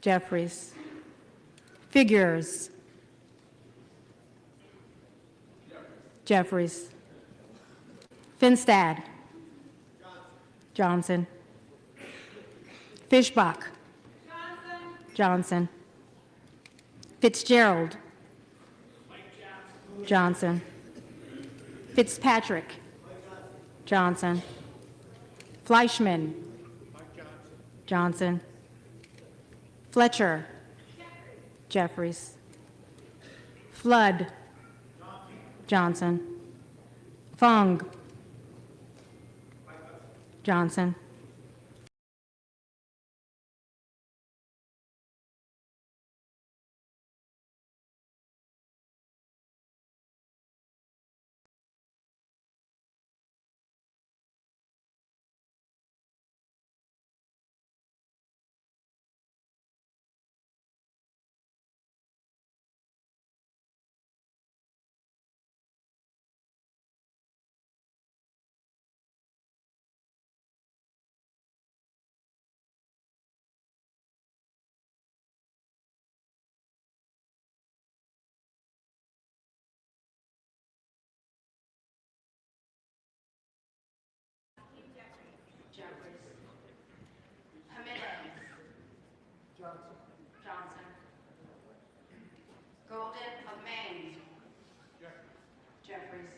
Jeffries. Figures. Jeffries. Finstad. Johnson. Fishbach. Johnson. Fitzgerald. Johnson. Fitzpatrick. Johnson. Fleischman. Johnson. Fletcher. Jeffries. Flood. Johnson. Fung. Johnson. Jeffries. Jimenez. Johnson. Golden of Maine. Jeffries.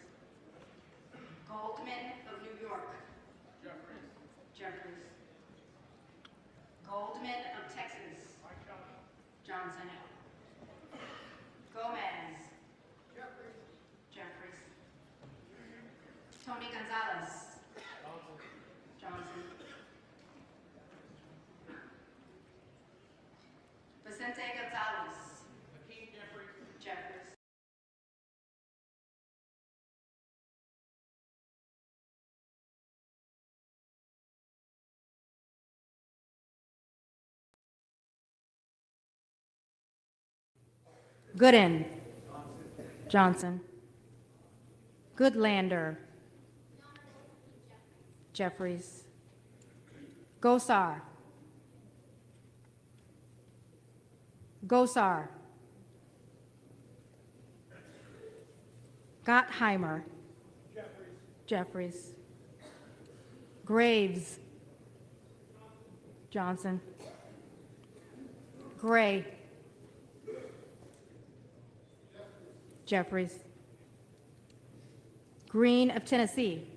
Goldman of New York. Jeffries. Goldman of Texas. Johnson. Gomez. Jeffries. Tony Gonzalez. Johnson. Vicente Gonzalez. Jeffries. Gooden. Johnson. Goodlander. Jeffries. Gosar. Gosar. Gottheimer. Jeffries. Graves. Johnson. Gray. Jeffries. Green of Tennessee.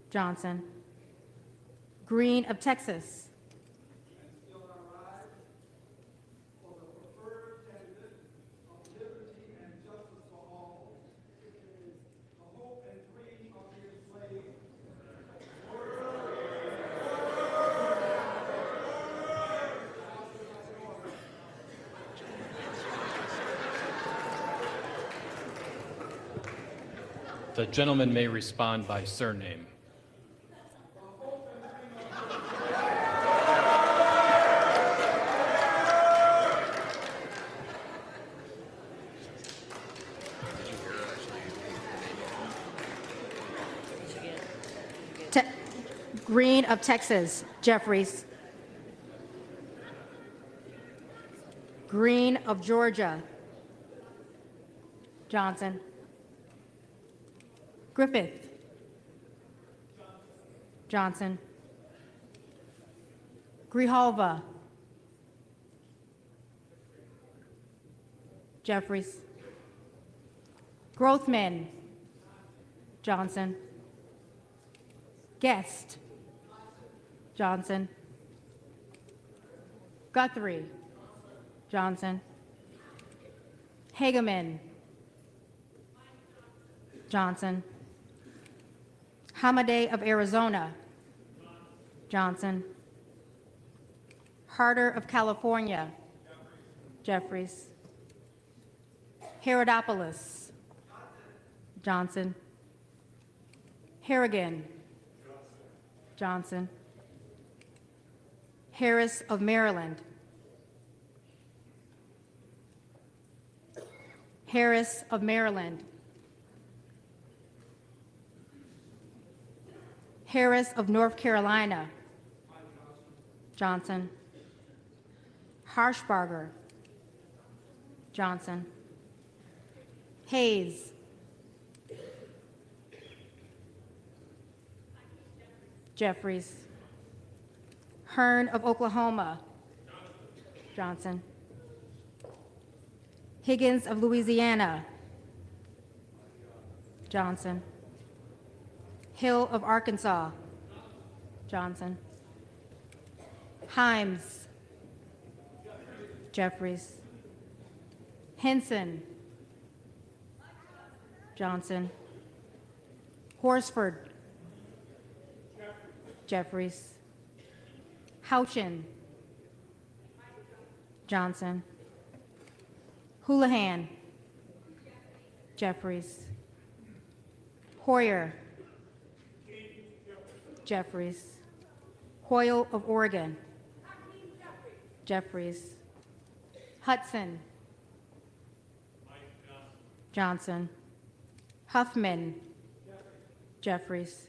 Johnson. Green of Texas. The gentleman may respond by surname. Green of Texas. Jeffries. Green of Georgia. Johnson. Griffith. Johnson. Grijalva. Jeffries. Grothman. Johnson. Guest. Johnson. Guthrie. Johnson. Hageman. Johnson. Hamadeh of Arizona. Johnson. Harder of California. Jeffries. Herodopoulos. Johnson. Harrigan. Johnson. Harris of Maryland. Harris of Maryland. Harris of North Carolina. Johnson. Harshbarger. Johnson. Hayes. Jeffries. Hearn of Oklahoma. Johnson. Higgins of Louisiana. Johnson. Hill of Arkansas. Johnson. Himes. Jeffries. Henson. Johnson. Horsford. Jeffries. Houchin. Johnson. Houlihan. Jeffries. Hoyer. Jeffries. Hoyle of Oregon. Jeffries. Hudson. Johnson. Huffman. Jeffries.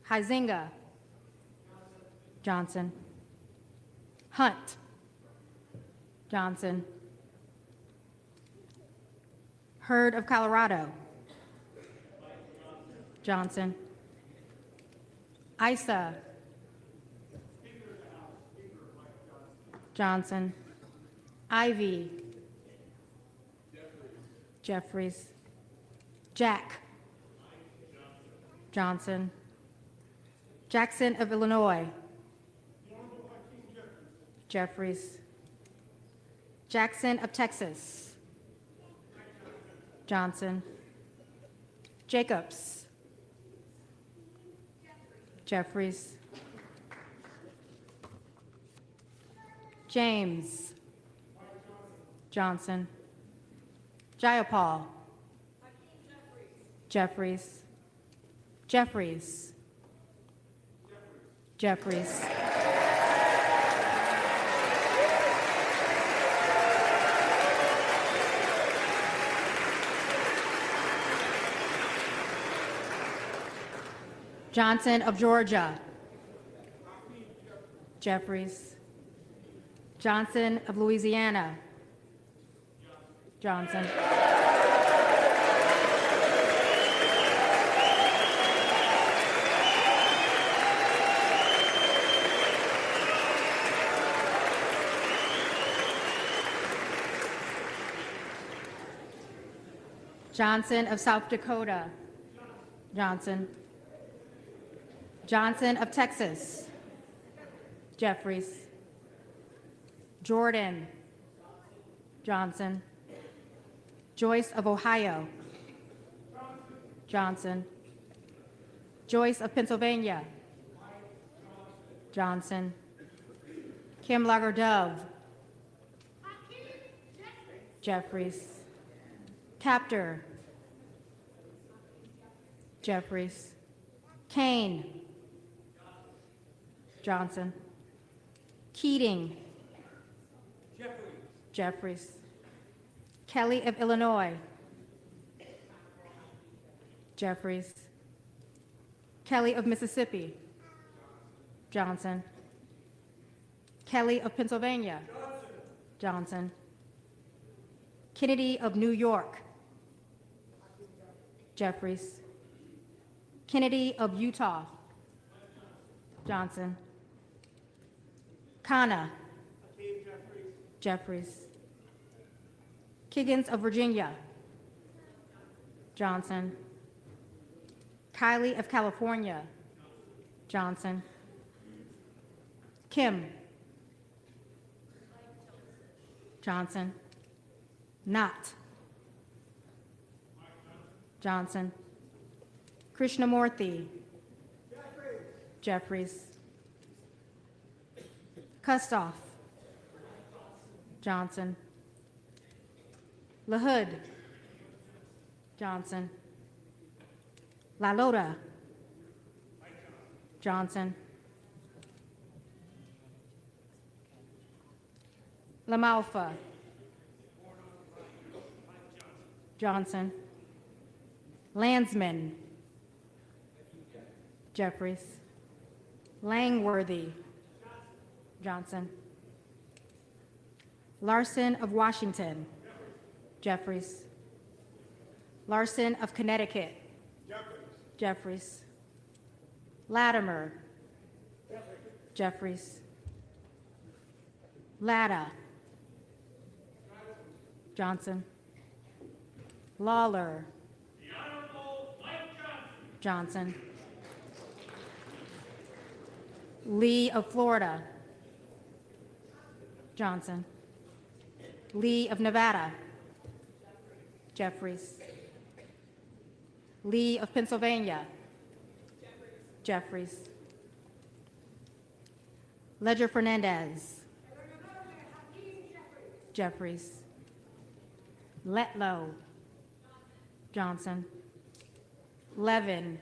Huizinga. Johnson. Hunt. Johnson. Hurd of Colorado. Johnson. Isa. Johnson. Ivy. Jeffries. Jack. Johnson. Jackson of Illinois. Jeffries. Jackson of Texas. Johnson. Jacobs. Jeffries. James. Johnson. Jayapal. Jeffries. Jeffries. Jeffries. Johnson of Georgia. Jeffries. Johnson of Louisiana. Johnson. Johnson of South Dakota. Johnson. Johnson of Texas. Jeffries. Jordan. Johnson. Joyce of Ohio. Johnson. Joyce of Pennsylvania. Johnson. Kim Lager-Dove. Jeffries. Captor. Jeffries. Kane. Johnson. Keating. Jeffries. Kelly of Illinois. Jeffries. Kelly of Mississippi. Johnson. Kelly of Pennsylvania. Johnson. Kennedy of New York. Jeffries. Kennedy of Utah. Johnson. Khanna. Jeffries. Kiggins of Virginia. Johnson. Kiley of California. Johnson. Kim. Johnson. Knott. Johnson. Krishnamurthy. Jeffries. Kustoff. Johnson. LaHood. Johnson. LaLota. Johnson. LaMalfa. Johnson. Landsman. Jeffries. Langworthy. Johnson. Larson of Washington. Jeffries. Larson of Connecticut. Jeffries. Latimer. Jeffries. Latta. Johnson. Lawler. Johnson. Lee of Florida. Johnson. Lee of Nevada. Jeffries. Lee of Pennsylvania. Jeffries. Ledger Fernandez. Jeffries. Letlow. Johnson. Levin.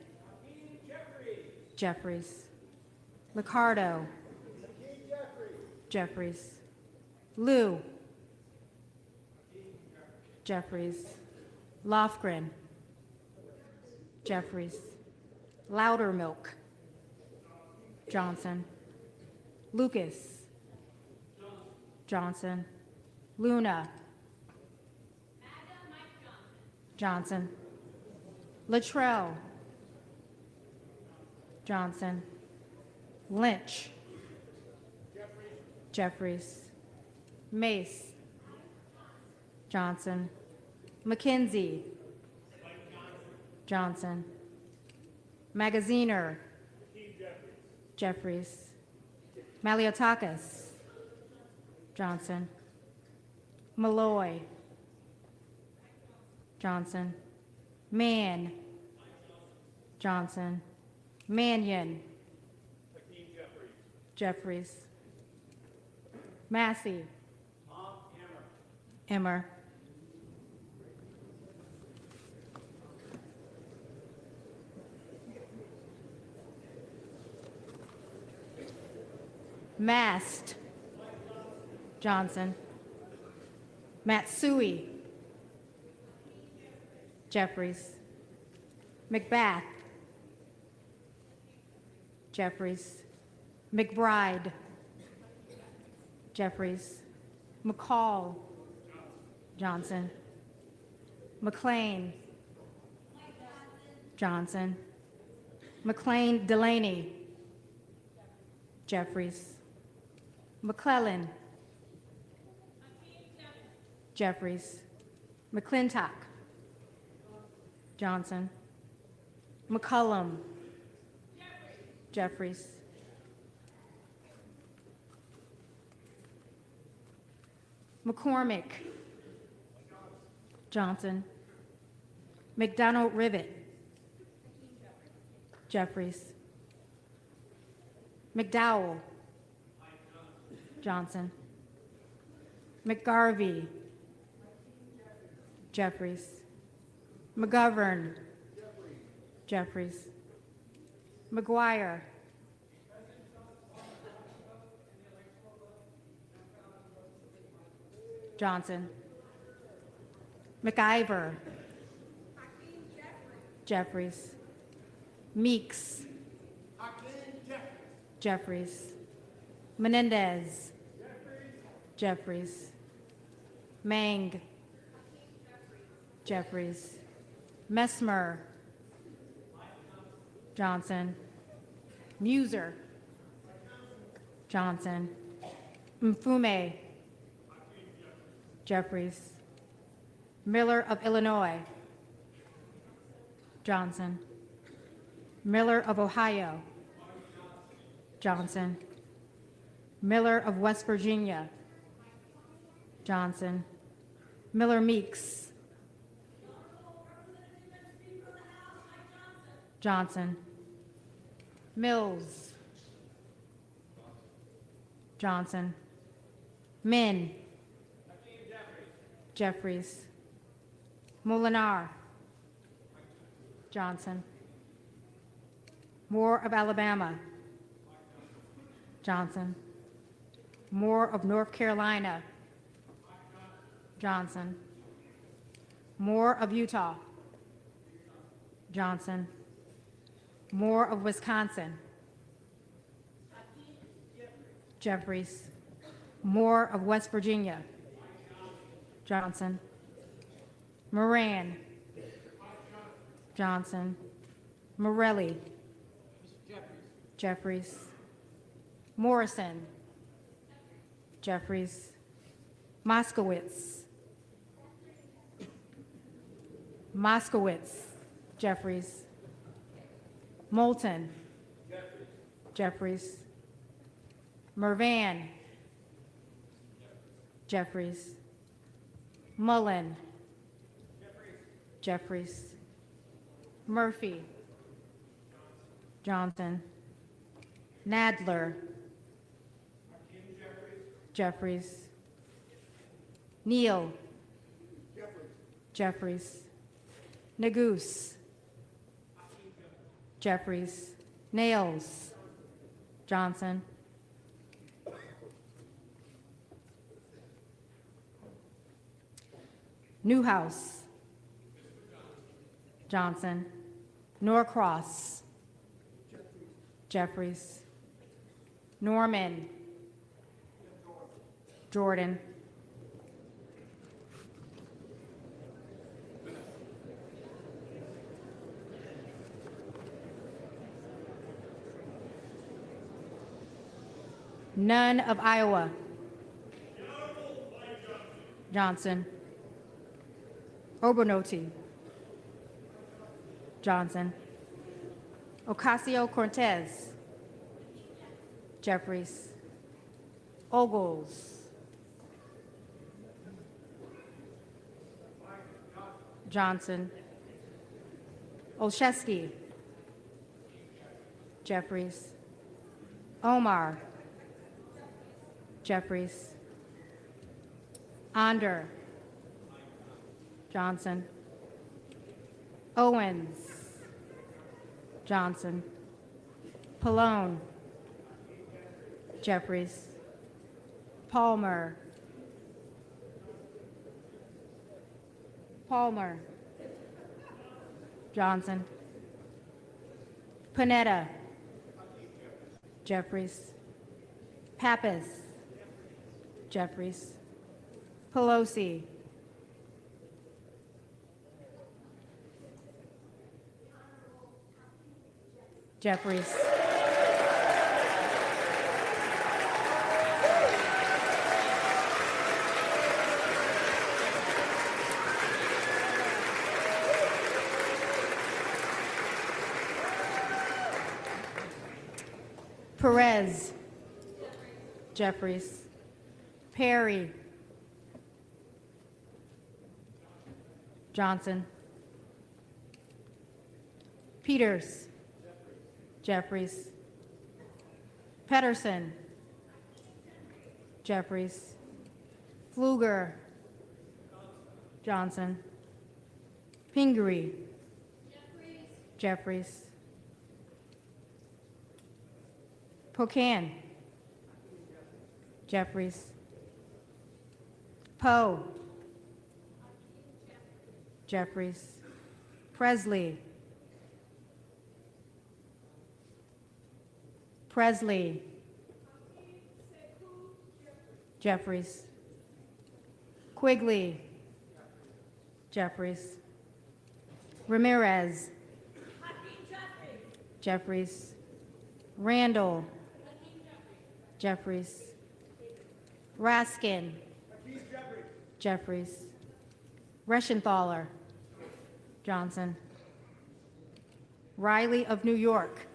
Jeffries. Licardo. Jeffries. Liu. Jeffries. Lofgren. Jeffries. Loudermilk. Johnson. Lucas. Johnson. Luna. Johnson. Luttrell. Johnson. Lynch. Jeffries. Mace. Johnson. McKenzie. Johnson. Magaziner. Jeffries. Maliotakis. Johnson. Malloy. Johnson. Mann. Johnson. Mannion. Jeffries. Massey. Emmer. Mast. Johnson. Matsui. Jeffries. McBath. Jeffries. McBride. Jeffries. McCall. Johnson. McLean. Johnson. McLean Delaney. Jeffries. McClellan. Jeffries. McClintock. Johnson. McCullum. Jeffries. McCormick. Johnson. McDonald Rivet. Jeffries. McDowell. Johnson. McGarvey. Jeffries. McGovern. Jeffries. McGuire. Johnson. McIver. Jeffries. Meeks. Jeffries. Menendez. Jeffries. Mang. Jeffries. Messmer. Johnson. Muser. Johnson. Mfume. Jeffries. Miller of Illinois. Johnson. Miller of Ohio. Johnson. Miller of West Virginia. Johnson. Miller Meeks. Johnson. Mills. Johnson. Min. Jeffries. Molinar. Johnson. Moore of Alabama. Johnson. Moore of North Carolina. Johnson. Moore of Utah. Johnson. Moore of Wisconsin. Jeffries. Moore of West Virginia. Johnson. Moran. Johnson. Morelli. Jeffries. Morrison. Jeffries. Moskowitz. Moskowitz. Jeffries. Moulton. Jeffries. Mervan. Jeffries. Mullen. Jeffries. Murphy. Johnson. Nadler. Jeffries. Neal. Jeffries. Nagoose. Jeffries. Nails. Johnson. Newhouse. Johnson. Norcross. Jeffries. Norman. Jordan. None of Iowa. Johnson. Obernolte. Johnson. Ocasio-Cortez. Jeffries. Ogles. Johnson. Olszewski. Jeffries. Omar. Jeffries. Onder. Johnson. Owens. Johnson. Pallone. Jeffries. Palmer. Palmer. Johnson. Panetta. Jeffries. Pappas. Jeffries. Pelosi. Jeffries. Perez. Jeffries. Perry. Johnson. Peters. Jeffries. Pedersen. Jeffries. Pfluger. Johnson. Pingree. Jeffries. Pocan. Jeffries. Poe. Jeffries. Presley. Presley. Jeffries. Quigley. Jeffries. Ramirez. Jeffries. Randall. Jeffries. Raskin. Jeffries. Reschenthaler. Johnson. Riley of New York.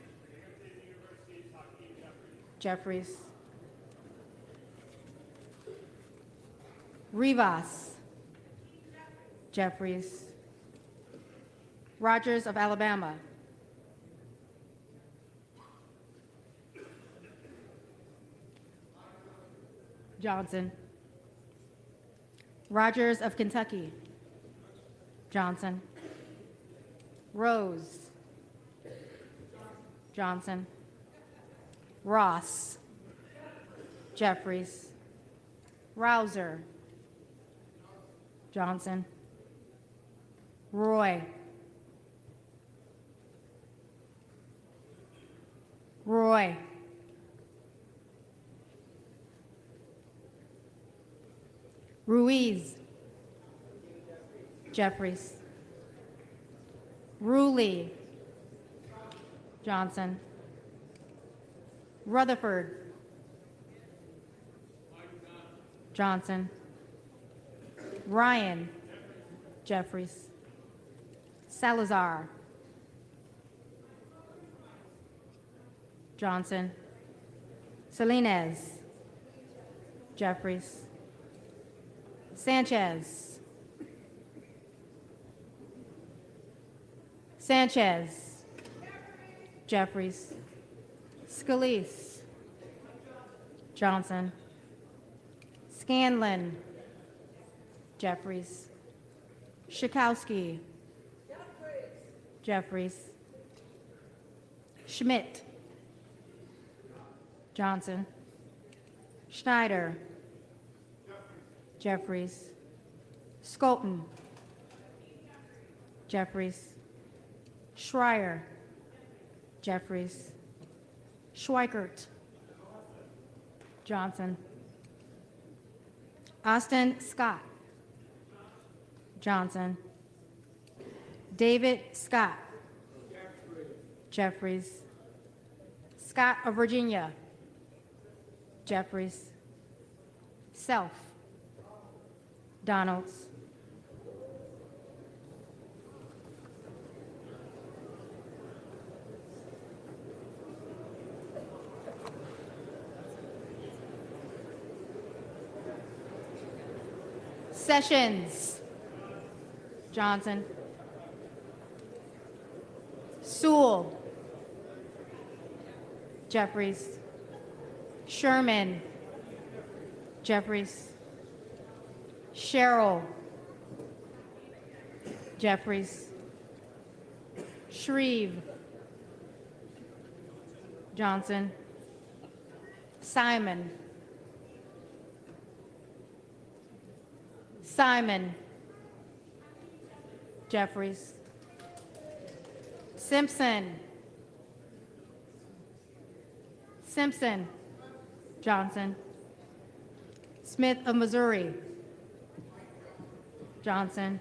Jeffries. Rivas. Jeffries. Rogers of Alabama. Johnson. Rogers of Kentucky. Johnson. Rose. Johnson. Ross. Jeffries. Rouser. Johnson. Roy. Roy. Ruiz. Jeffries. Ruley. Johnson. Rutherford. Johnson. Ryan. Jeffries. Salazar. Johnson. Salinas. Jeffries. Sanchez. Sanchez. Jeffries. Scalise. Johnson. Scanlon. Jeffries. Schakowsky. Jeffries. Schmidt. Johnson. Schneider. Jeffries. Skolton. Jeffries. Schreier. Jeffries. Schweikert. Johnson. Austin Scott. Johnson. David Scott. Jeffries. Scott of Virginia. Jeffries. Self. Donalds. Sessions. Johnson. Sewell. Jeffries. Sherman. Jeffries. Sherrill. Jeffries. Shreve. Johnson. Simon. Simon. Jeffries. Simpson. Simpson. Johnson. Smith of Missouri. Johnson.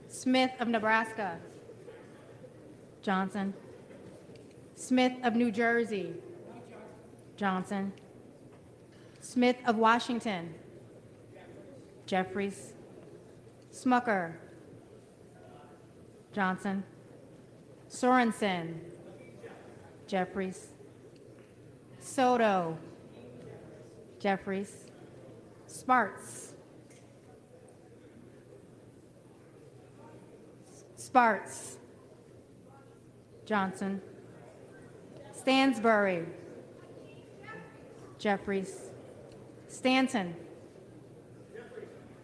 Smith of Nebraska. Johnson. Smith of New Jersey. Johnson. Smith of Washington. Jeffries. Smucker. Johnson. Sorensen. Jeffries. Soto. Jeffries. Sparts. Sparts. Johnson. Stansbury. Jeffries. Stanton.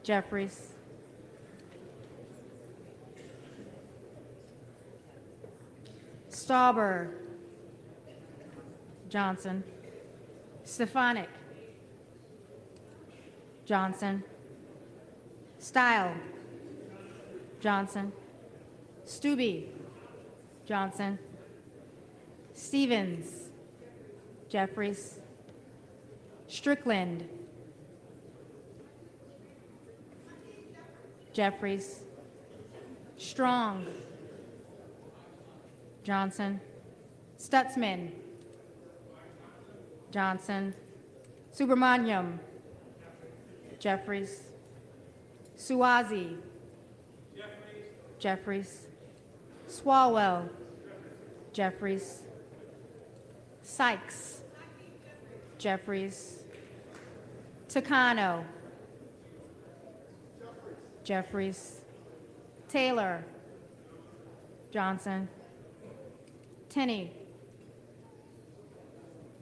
Jeffries. Stauber. Johnson. Stefanik. Johnson. Style. Johnson. Stubbe. Johnson. Stevens. Jeffries. Strickland. Jeffries. Strong. Johnson. Stutzman. Johnson. Subramaniam. Jeffries. Suozzi. Jeffries. Swalwell. Jeffries. Sykes. Jeffries. Takano. Jeffries. Taylor. Johnson. Tenney.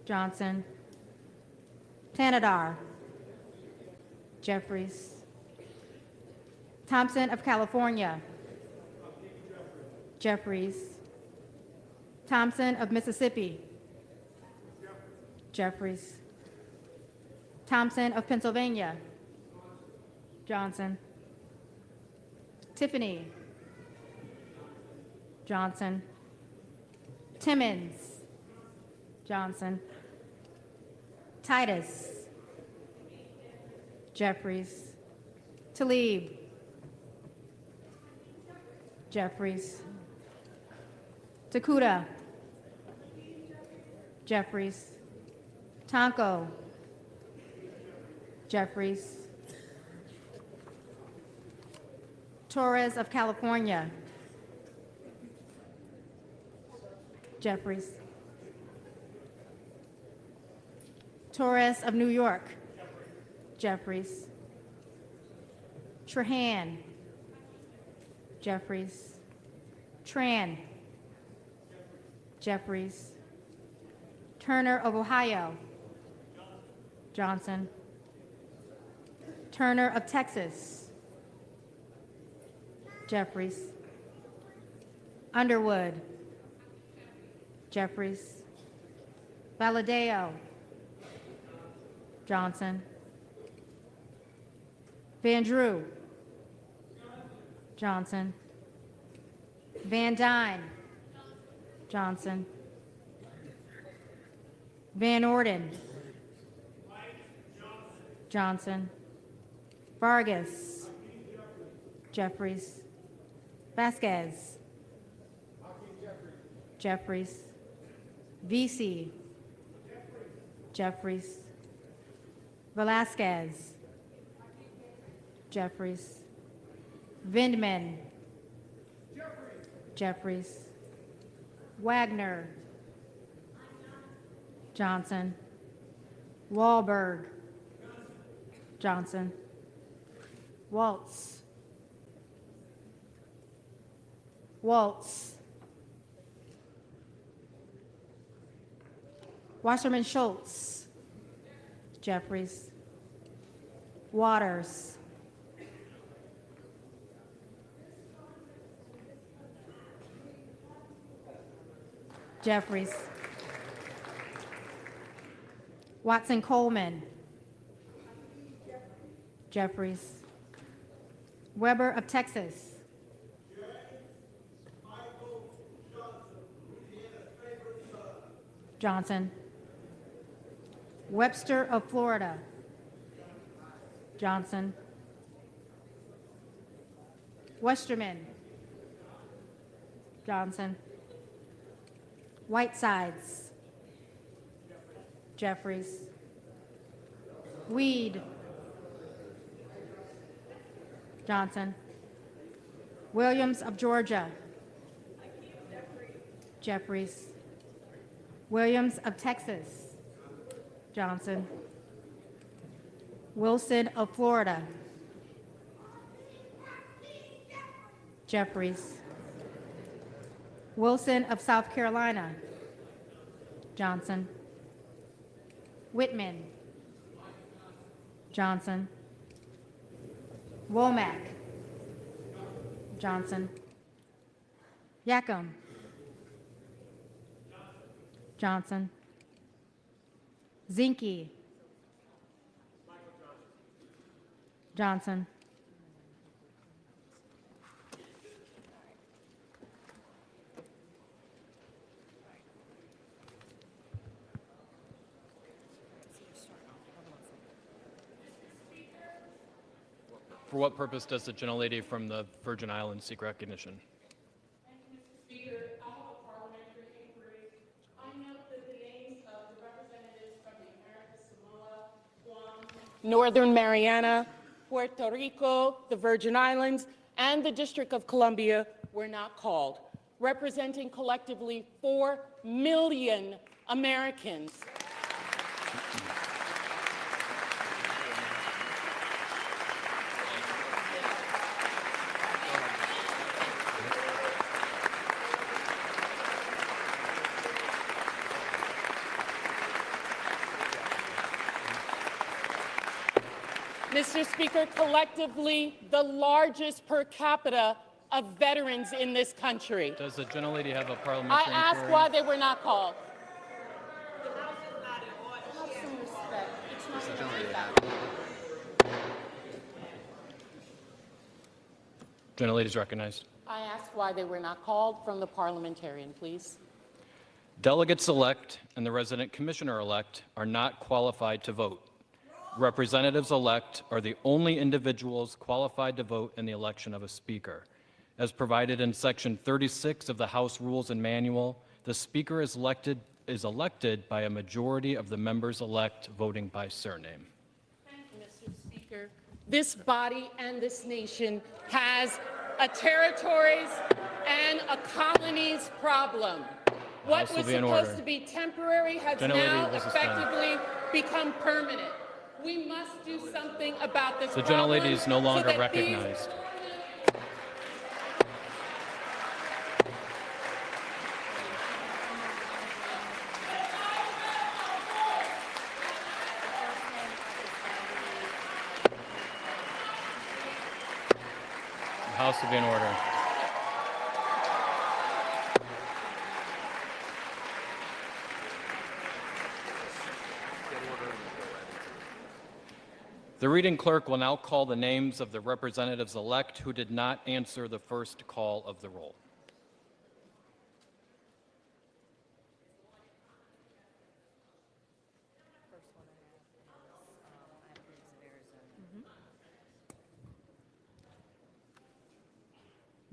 Johnson. Tanadar. Jeffries. Thompson of California. Jeffries. Thompson of Mississippi. Jeffries. Thompson of Pennsylvania. Johnson. Tiffany. Johnson. Timmons. Johnson. Titus. Jeffries. Talib. Jeffries. Takuda. Jeffries. Tonko. Jeffries. Torres of California. Jeffries. Torres of New York. Jeffries. Trahan. Jeffries. Tran. Jeffries. Turner of Ohio. Johnson. Turner of Texas. Jeffries. Underwood. Jeffries. Valadeo. Johnson. Van Drew. Johnson. Van Dyne. Johnson. Van Orden. Johnson. Vargas. Jeffries. Vasquez. Jeffries. Vesey. Jeffries. Velasquez. Jeffries. Vindman. Jeffries. Wagner. Johnson. Wahlberg. Johnson. Waltz. Waltz. Wasserman Schultz. Jeffries. Waters. Jeffries. Watson Coleman. Jeffries. Weber of Texas. Johnson. Webster of Florida. Johnson. Westerman. Johnson. Whitesides. Jeffries. Weed. Johnson. Williams of Georgia. Jeffries. Williams of Texas. Johnson. Wilson of Florida. Jeffries. Wilson of South Carolina. Johnson. Whitman. Johnson. Womack. Johnson. Yacom. Johnson. Zinke. Johnson. For what purpose does the gentlelady from the Virgin Islands seek recognition? Thank you, Mr. Speaker. I have a parliamentary inquiry. I note that the names of the representatives from the Americas, Samoa, Guam, Northern Mariana, Puerto Rico, the Virgin Islands, and the District of Columbia were not called, representing collectively 4 million Americans. Mr. Speaker, collectively the largest per capita of veterans in this country. Does the gentlelady have a I parliamentary ask inquiry? why they were not called. Have some respect. It's not going to take that long. Gentlelady is recognized. I ask why they were not called from the parliamentarian, please. Delegates-elect and the resident commissioner-elect are not qualified to vote. Representatives-elect are the only individuals qualified to vote in the election of a speaker. As provided in Section 36 of the House Rules and Manual, the Speaker is elected by a majority of the members-elect voting by surname. Thank you, Mr. Speaker. This body and this nation has a territories and a colonies problem. What House will was be in supposed order. to be temporary has Gentlelady now will suspend. effectively become permanent. We must do something about this The problem. gentlelady is no longer so that these- recognized. The House will be in order. The reading clerk will now call the names of the representatives-elect who did not answer the first call of the roll.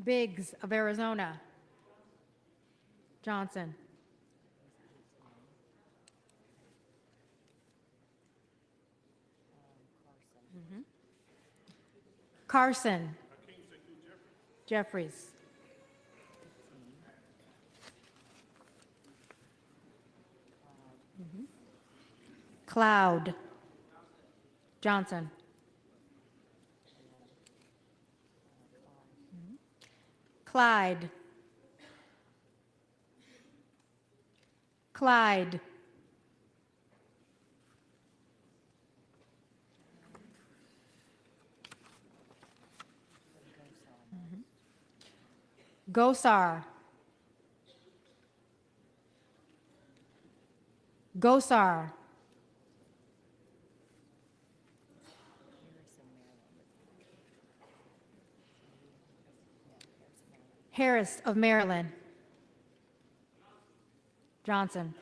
Biggs of Arizona. Johnson. Carson. Jeffries. Cloud. Johnson. Clyde. Clyde. Gosar. Gosar. Harris of Maryland. Johnson.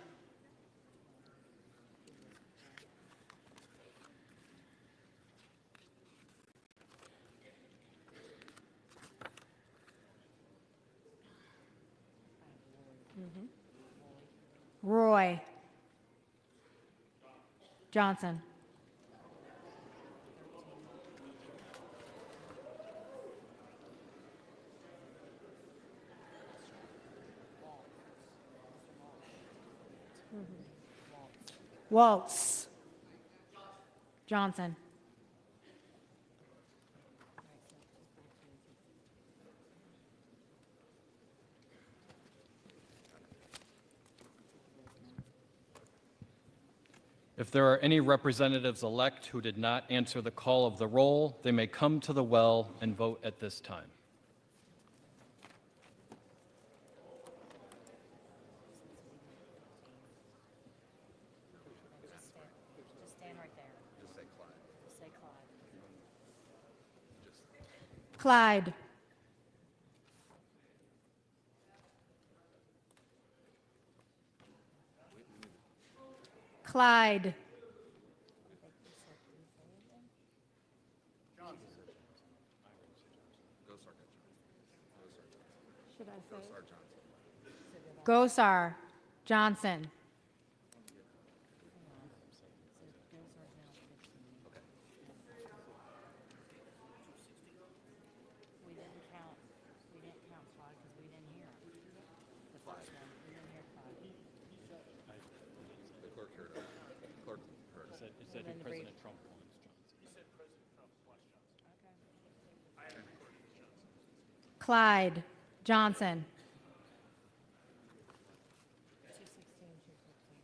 Roy. Johnson. Waltz. Johnson. If there are any representatives-elect who did not answer the call of the roll, they may come to the well and vote at this time. Just stand right there. Just say Clyde. Just say Clyde. Clyde. Clyde. Should I say it? Gosar Johnson. We didn't count Clyde because we didn't hear him. The first one, we didn't hear Clyde. The clerk heard it. Clerk heard it. It said then the brief- President Trump wants Johnson. Clyde Johnson. 216, 215.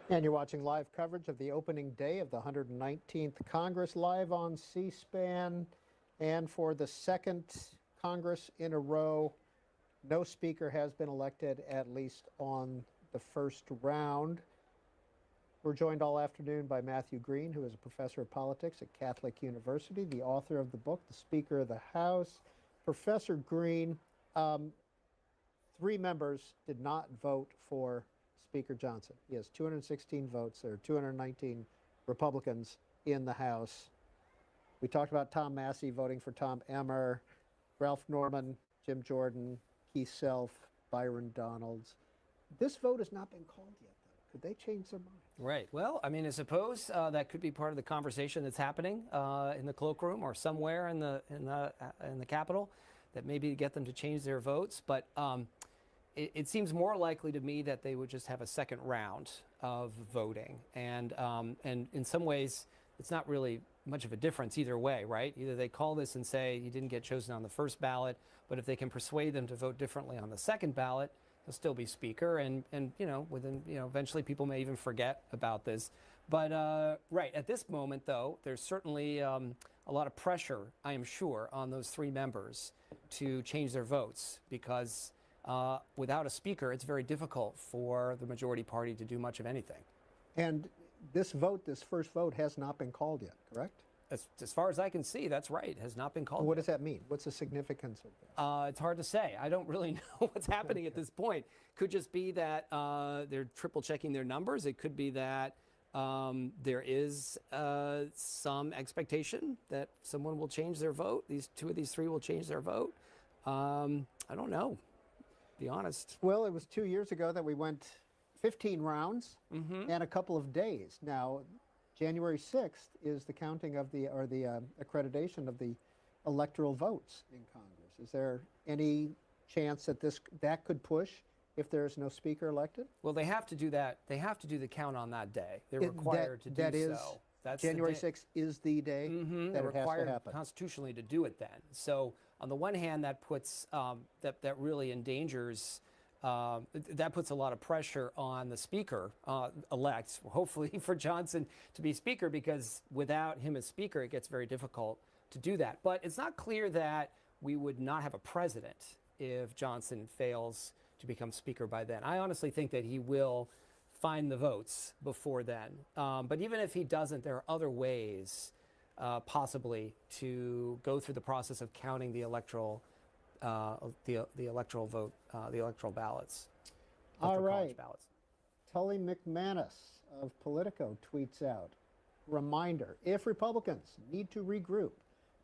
And you're watching live coverage of the opening day of the 119th Congress live on C-SPAN. And for the second Congress in a row, no speaker has been elected, at least on the first round. We're joined all afternoon by Matthew Green, who is a professor of politics at Catholic University, the author of the book, The Speaker of the House. Professor Green, 3 members did not vote for Speaker Johnson. He has 216 votes. There are 219 Republicans in the House. We talked about Tom Massey voting for Tom Emmer, Ralph Norman, Jim Jordan, Keith Self, Byron Donalds. This vote has not been called yet, though. Could they change their mind? Right. Well, I mean, I suppose that could be part of the conversation that's happening in the cloakroom or somewhere in the Capitol, that maybe get them to change their votes. But it seems more likely to me that they would just have a second round of voting, and in some ways, it's not really much of a difference either way, right? Either they call this and say you didn't get chosen on the first ballot, but if they can persuade them to vote differently on the second ballot, he'll still be speaker, and eventually people may even forget about this. But right at this moment, though, there's certainly a lot of pressure, I am sure, on those 3 members to change their votes, because without a speaker, it's very difficult for the majority party to do much of anything. And this first vote, has not been called yet, correct? As far as I can see, that's right. It has not been called. What yet. does that mean? What's the significance of that? It's hard to say. I don't really know what's happening at this point. Could just be that they're triple checking their numbers. It could be that there is some expectation that someone will change their vote. These 2 of these 3 will change their vote. I don't know, to be honest. Well, it was 2 years ago that we went 15 rounds and a couple of days. Now, January 6th is the counting of the accreditation of the electoral votes in Congress. Is there any chance that that could push if there's no speaker elected? Well, they have to do that. They have to do the count on that day. They're required to do that is, so. That's January the day. 6th is the day that They're it has to required happen. constitutionally to do it then. So on the one hand, that puts that really endangers. That puts a lot of pressure on the speaker elect, hopefully for Johnson to be speaker, because without him as speaker, it gets very difficult to do that. But it's not clear that we would not have a president if Johnson fails to become speaker by then. I honestly think that he will find the votes before then. But even if he doesn't, there are other ways possibly to go through the process of counting the electoral the electoral vote, the electoral ballots. All right. College ballots. Tully McManus of Politico tweets out, reminder, if Republicans need to regroup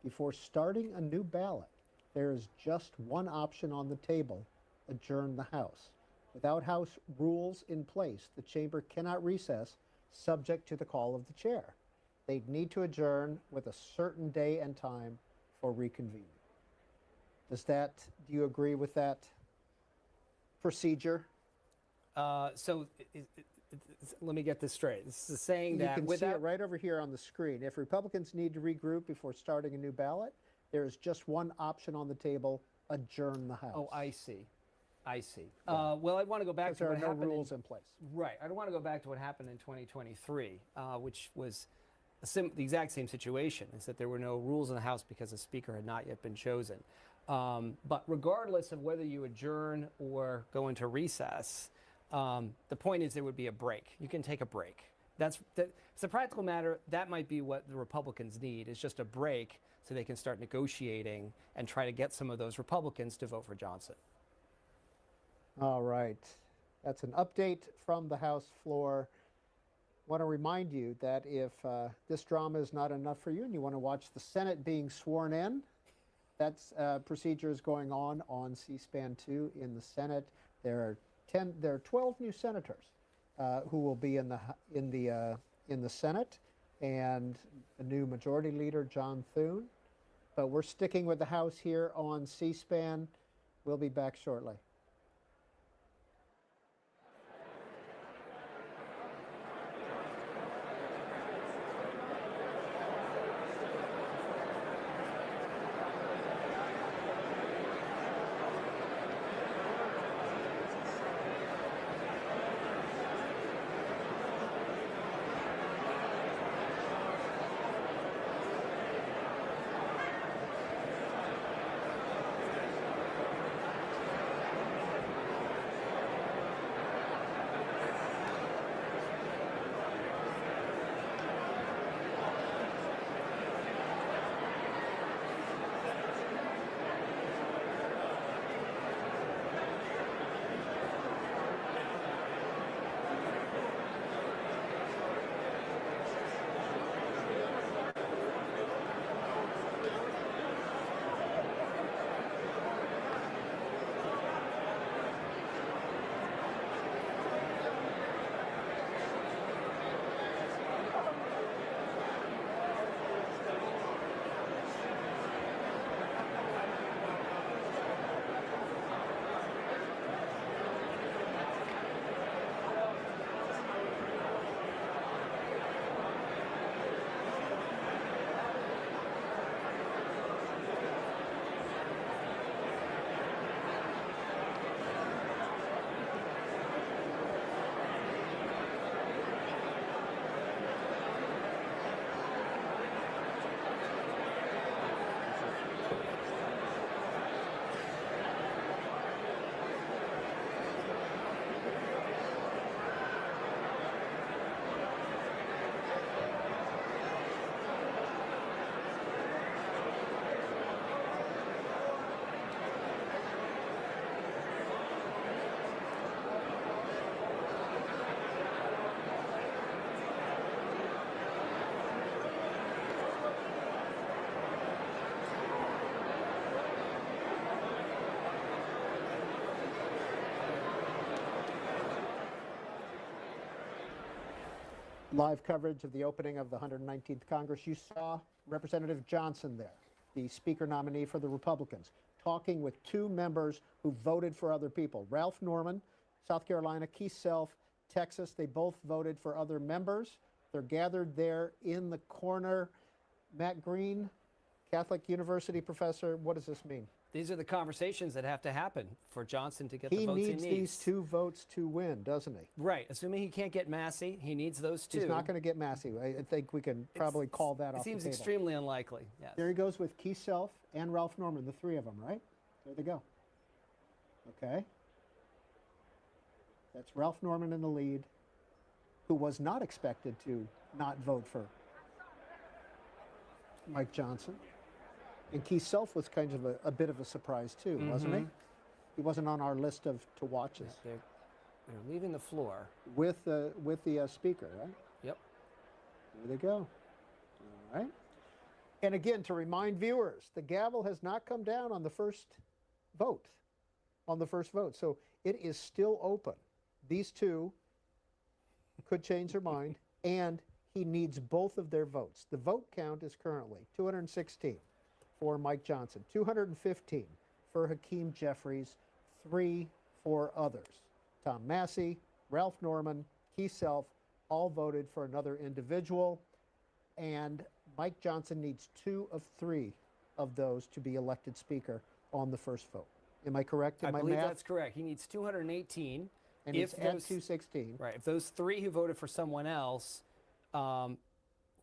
before starting a new ballot, there is just one option on the table: adjourn the House. Without House rules in place, the chamber cannot recess, subject to the call of the chair. They'd need to adjourn with a certain day and time for reconvening. Do you agree with that procedure? So let me get this straight. This is saying that you can see it right over here on the screen. If Republicans need to regroup before starting a new ballot, there is just one option on the table: adjourn the House. Oh, I see. I see. Well, I want to go back to there what are no happened rules in place. Right. I don't want to go back to what happened in 2023, which was the exact same situation, is that there were no rules in the House because the speaker had not yet been chosen. But regardless of whether you adjourn or go into recess, the point is there would be a break. You can take a break. It's a practical matter. That might be what the Republicans need, is just a break so they can start negotiating and try to get some of those Republicans to vote for Johnson. All right. That's an update from the House floor. I want to remind you that if this drama is not enough for you and you want to watch the Senate being sworn in, that procedure is going on C-SPAN 2 in the Senate. There are 12 new senators who will be in the Senate, and a new Majority Leader, John Thune. But we're sticking with the House here on C-SPAN. We'll be back shortly. Live coverage of the opening of the 119th Congress. You saw Representative Johnson there, the Speaker nominee for the Republicans, talking with two members who voted for other people. Ralph Norman, South Carolina, Keith Self, Texas. They both voted for other members. They're gathered there in the corner. Matt Green, Catholic University professor, what does this mean? These are the conversations that have to happen for Johnson to get He the votes needs he these needs. 2 votes to win, doesn't he? Right, assuming he can't get Massey, he needs those 2. He's not going to get Massey. I think we can probably call that It off the seems table. extremely unlikely, yes. There he goes with Keith Self and Ralph Norman, the 3 of them, right? There they go. Okay. That's Ralph Norman in the lead, who was not expected to not vote for Mike Johnson. And Keith Self was kind of a bit of a surprise too, wasn't he? He wasn't on our list of to watches They're leaving the floor. with the speaker, right? Yep. There they go. All right. And again, to remind viewers, the gavel has not come down on the first vote. So it is still open. These 2 could change their mind, and he needs both of their votes. The vote count is currently 216 for Mike Johnson, 215 for Hakeem Jeffries, 3 for others. Tom Massey, Ralph Norman, Keith Self, all voted for another individual, and Mike Johnson needs 2 of 3 of those to be elected Speaker on the first vote. Am I correct in I my believe math? that's correct. He needs 218. And if it's at those, 216. right, if those 3 who voted for someone else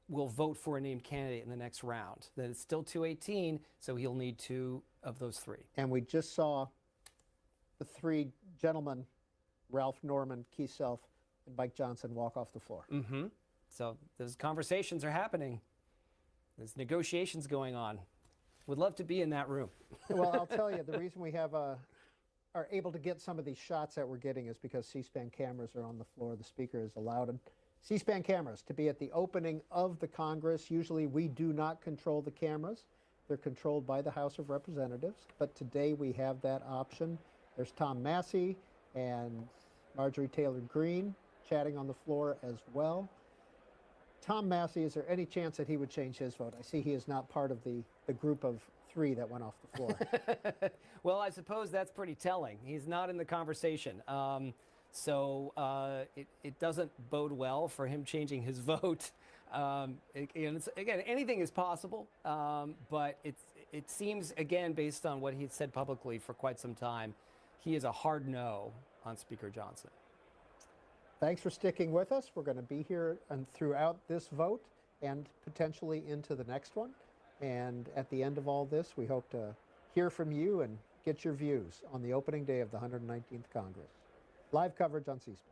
will vote for a named candidate in the next round, then it's still 218, so he'll need 2 of those 3. And we just saw the 3 gentlemen, Ralph Norman, Keith Self, and Mike Johnson, walk off the floor. So those conversations are happening. There's negotiations going on. Would love to be in that room. Well, I'll tell you, the reason we have are able to get some of these shots that we're getting is because C-SPAN cameras are on the floor. The Speaker has allowed C-SPAN cameras to be at the opening of the Congress. Usually we do not control the cameras. They're controlled by the House of Representatives. But today we have that option. There's Tom Massey and Marjorie Taylor Greene chatting on the floor as well. Tom Massey, is there any chance that he would change his vote? I see he is not part of the group of 3 that went off the floor. Well, I suppose that's pretty telling. He's not in the conversation. So it doesn't bode well for him changing his vote. Again, anything is possible, but it seems, again, based on what he's said publicly for quite some time, he is a hard no on Speaker Johnson. Thanks for sticking with us. We're going to be here and throughout this vote and potentially into the next one. And at the end of all this, we hope to hear from you and get your views on the opening day of the 119th Congress. Live coverage on C-SPAN.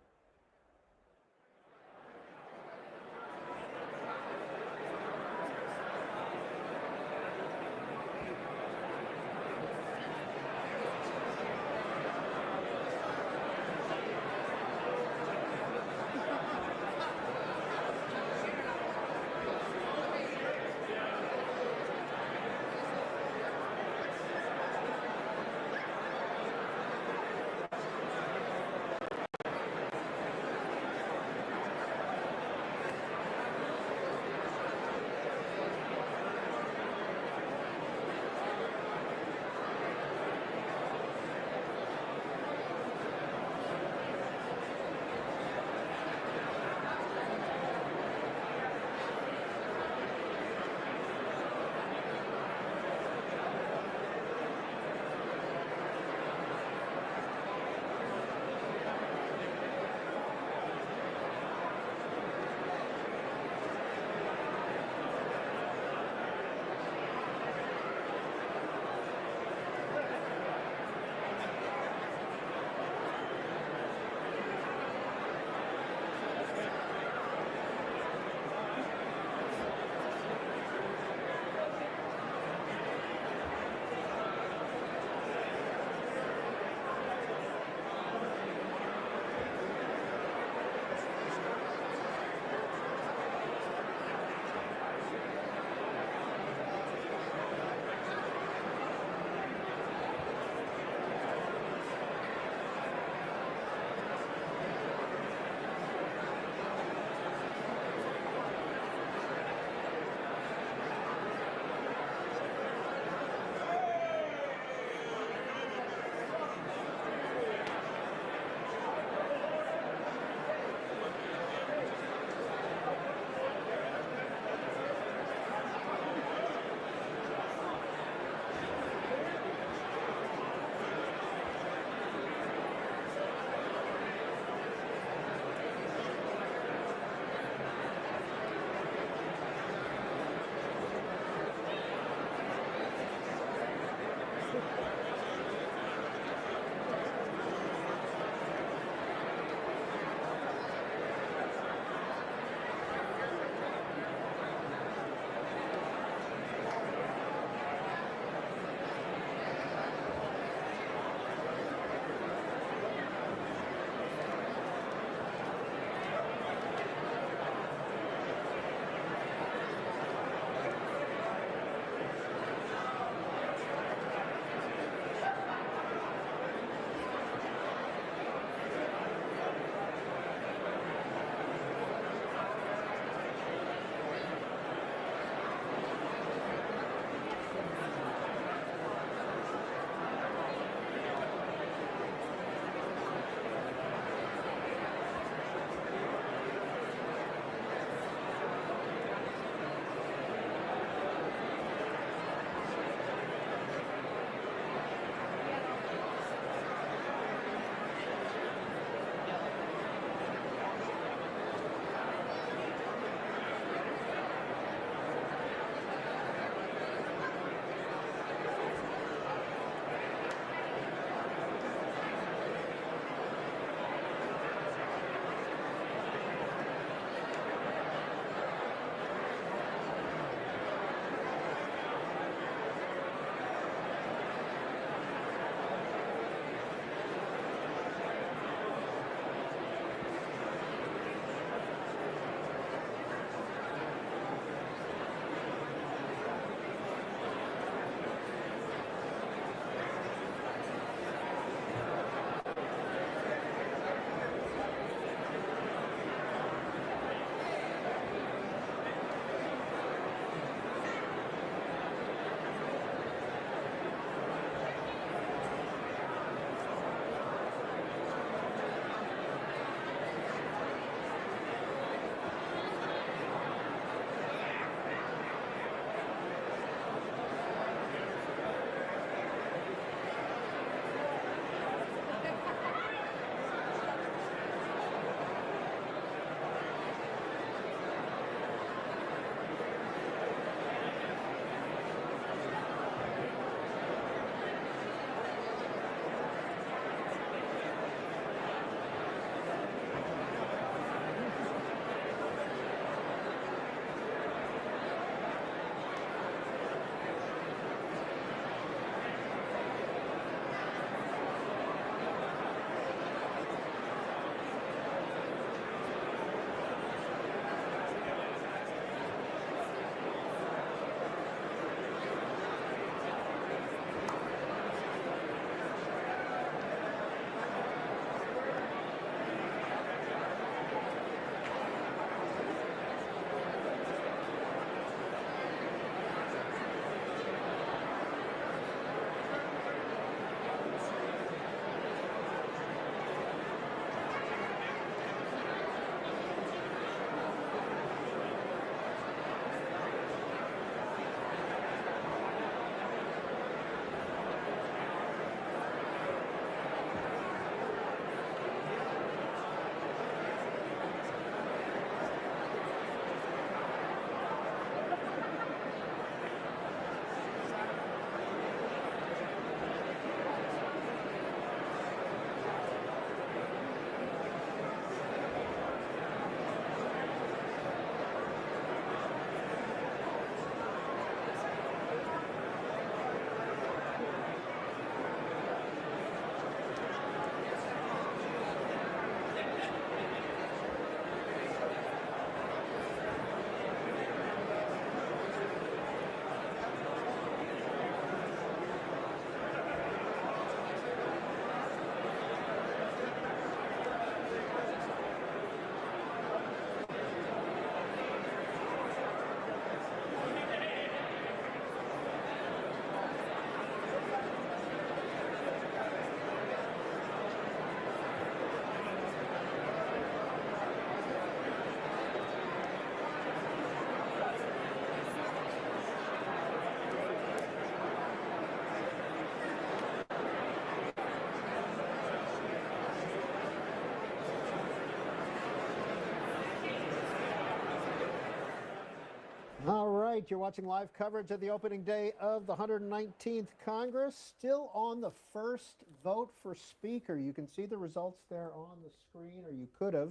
right, you're watching live coverage of the opening day of the 119th Congress. Still on the first vote for Speaker. You can see the results there on the screen, or you could have.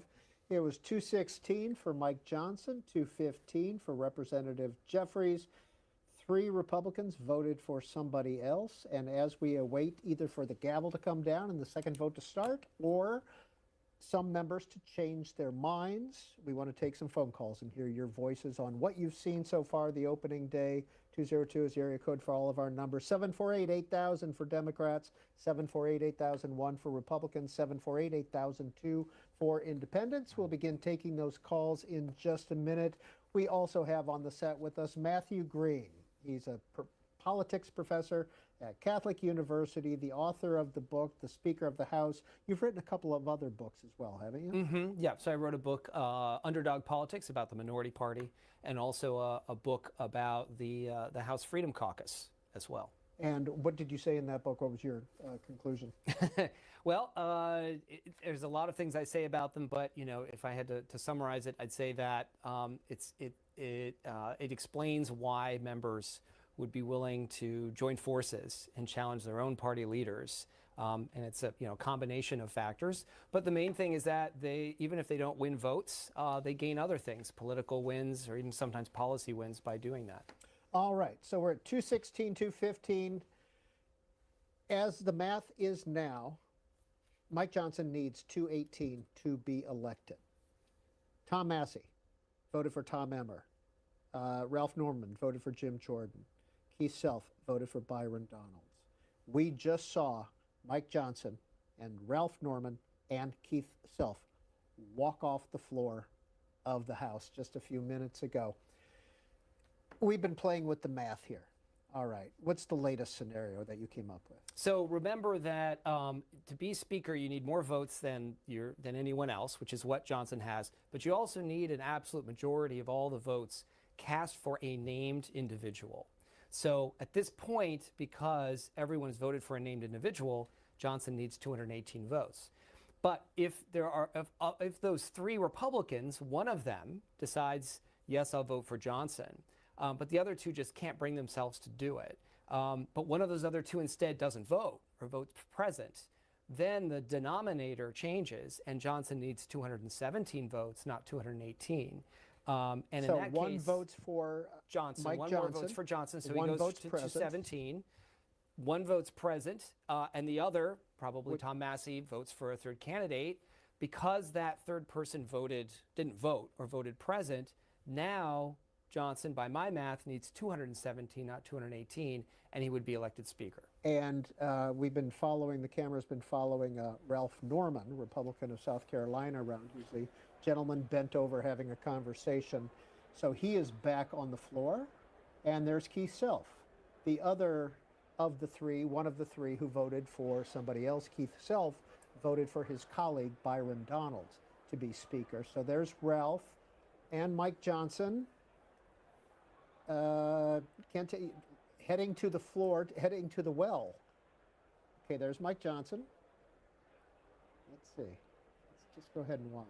It was 216 for Mike Johnson, 215 for Representative Jeffries. 3 Republicans voted for somebody else. And as we await either for the gavel to come down and the second vote to start, or some members to change their minds, we want to take some phone calls and hear your voices on what you've seen so far the opening day. 202 is the area code for all of our numbers. 748-8000 for Democrats, 748-8001 for Republicans, 748-8002 for Independents. We'll begin taking those calls in just a minute. We also have on the set with us Matthew Green. He's a politics professor at Catholic University, the author of the book, The Speaker of the House. You've written a couple of other books as well, haven't you? Yeah, so I wrote a book, Underdog Politics, about the minority party, and also a book about the House Freedom Caucus as well. And what did you say in that book? What was your conclusion? Well, there's a lot of things I say about them, but if I had to summarize it, I'd say that it explains why members would be willing to join forces and challenge their own party leaders. And it's a combination of factors. But the main thing is that even if they don't win votes, they gain other things, political wins, or even sometimes policy wins by doing that. All right, so we're at 216, 215. As the math is now, Mike Johnson needs 218 to be elected. Tom Massey voted for Tom Emmer. Ralph Norman voted for Jim Jordan. Keith Self voted for Byron Donalds. We just saw Mike Johnson and Ralph Norman and Keith Self walk off the floor of the House just a few minutes ago. We've been playing with the math here. All right, what's the latest scenario that you came up with? So remember that to be Speaker, you need more votes than anyone else, which is what Johnson has. But you also need an absolute majority of all the votes cast for a named individual. So at this point, because everyone's voted for a named individual, Johnson needs 218 votes. But if those 3 Republicans, one of them decides, yes, I'll vote for Johnson, but the other 2 just can't bring themselves to do it, but one of those other 2 instead doesn't vote or votes present, then the denominator changes and Johnson needs 217 votes, not 218. And So in that one case, votes for Johnson, Mike one Johnson. more votes for Johnson, so One he goes votes to present. 217. One votes present, and the other, probably Tom Massey, votes for a third candidate. Because that third person didn't vote or voted present, now Johnson, by my math, needs 217, not 218, and he would be elected Speaker. And we've been following, the camera's been following Ralph Norman, Republican of South Carolina, around. He's the gentleman bent over having a conversation. So he is back on the floor. And there's Keith Self, the other of the 3, one of the 3 who voted for somebody else. Keith Self voted for his colleague, Byron Donalds, to be Speaker. So there's Ralph and Mike Johnson. Heading to the floor, heading to the well. Okay, there's Mike Johnson. Let's see. Let's just go ahead and watch.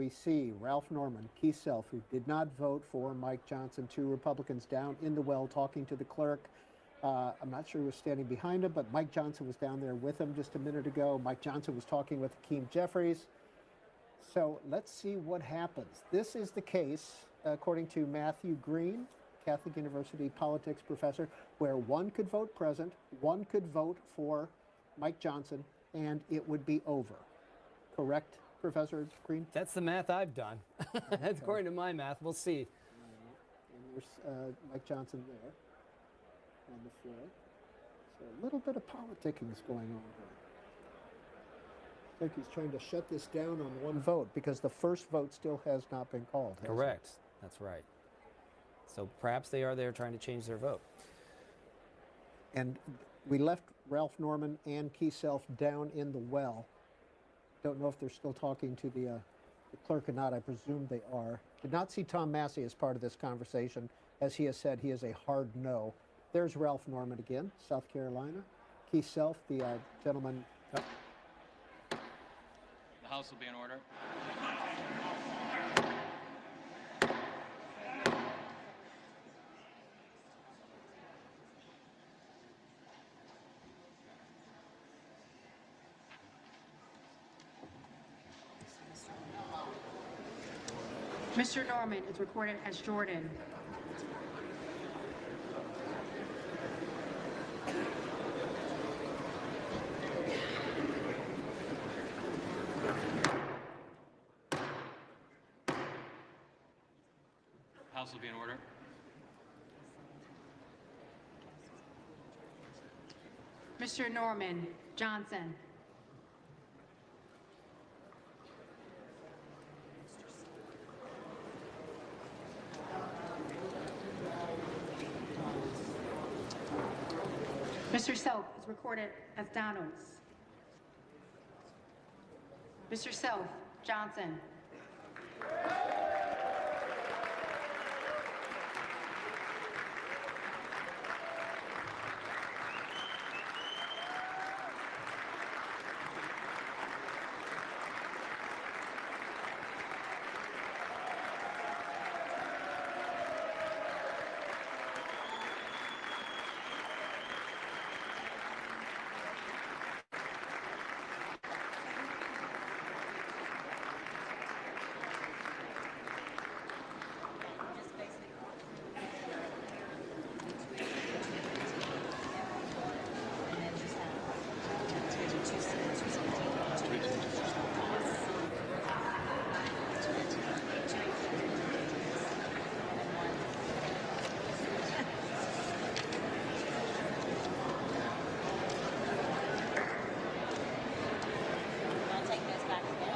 we see Ralph Norman, Keith Self, who did not vote for Mike Johnson, 2 Republicans down in the well talking to the clerk. I'm not sure who was standing behind him, but Mike Johnson was down there with him just a minute ago. Mike Johnson was talking with Hakeem Jeffries. So let's see what happens. This is the case, according to Matthew Green, Catholic University politics professor, where one could vote present, one could vote for Mike Johnson, and it would be over. Correct, Professor Green? That's the math I've done. That's according to my math. We'll see. And there's Mike Johnson there on the floor. So a little bit of politicking is going on here. I think he's trying to shut this down on one vote because the first vote still has not been called. has it? Correct. That's right. So perhaps they are there trying to change their vote. And we left Ralph Norman and Keith Self down in the well. Don't know if they're still talking to the clerk or not. I presume they are. Did not see Tom Massey as part of this conversation. As he has said, he is a hard no. There's Ralph Norman again, South Carolina. Keith Self, the gentleman. The House will be in order. Mr. Norman is recorded as Jordan. House will be in order. Mr. Norman, Johnson. Mr. Self is recorded as Donalds. Mr. Self, Johnson. I'll take those back again.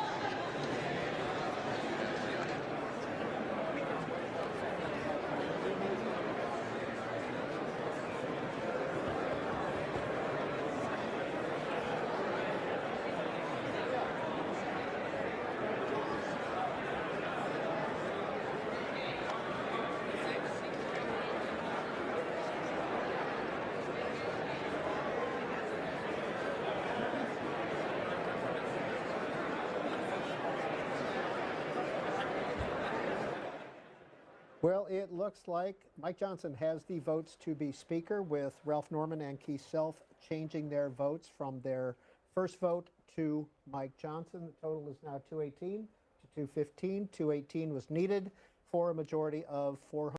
Well, it looks like Mike Johnson has the votes to be Speaker, with Ralph Norman and Keith Self changing their votes from their first vote to Mike Johnson. The total is now 218 to 215. 218 was needed for a majority of 400.